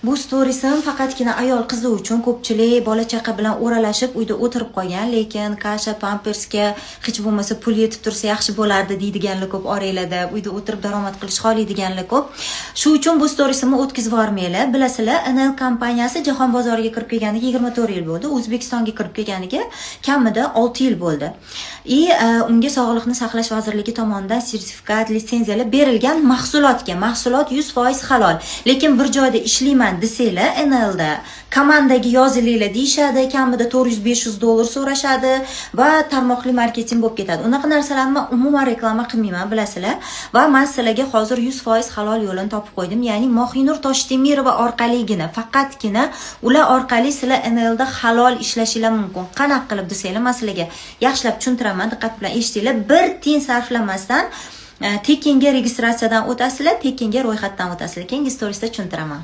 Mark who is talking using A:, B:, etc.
A: Bu storiesim faqatgina ayol qizi uchun. Ko'pchilik bola chaqa bilan o'ralashib uyda o'tirib qolgan, lekin kasha pampersga hech bo'lmasa pul yetib tursa yaxshi bo'lardi deydiganlar ko'p oranglarda. Uyda o'tirib daromad qilish xohlaydiganlar ko'p. Shu uchun bu storiesimni o'tkazib yubormaylar. Bilasizlar, NL kompaniyasi jahon bozoriga kirib kelganiga 24 yil bo'ldi. O'zbekistonga kirib kelganiga kamida 6 yil bo'ldi. Unga Sog'liqni saqlash vazirligi tomonidan sertifikat, litsenziyalar berilgan mahsulotga, mahsulot 100% halol. Lekin bir joyda ishlayman desanglar, NLda komandaga yozilinglar deyishadi, kamida $400-500 so'rashadi va tarmoqli marketing bo'lib ketadi. Unaqa narsalarni men umuman reklama qilmayman, bilasizlar. Va men sizlarga hozir 100% halol yo'lini topib qo'ydim. Ya'ni Mohinur Toshdemirova orqaligina, faqatgina ular orqali sizlar NLda halol ishlashingiz mumkin. Qanaqa qilib desanglar, men sizlarga yaxshilab tushuntiraman, diqqat bilan eshitinglar. Bir tiyin sarflamasdan tekinga registratsiyadan o'tasizlar, tekinga ro'yxatdan o'tasizlar. Keyingi storiesda tushuntiraman.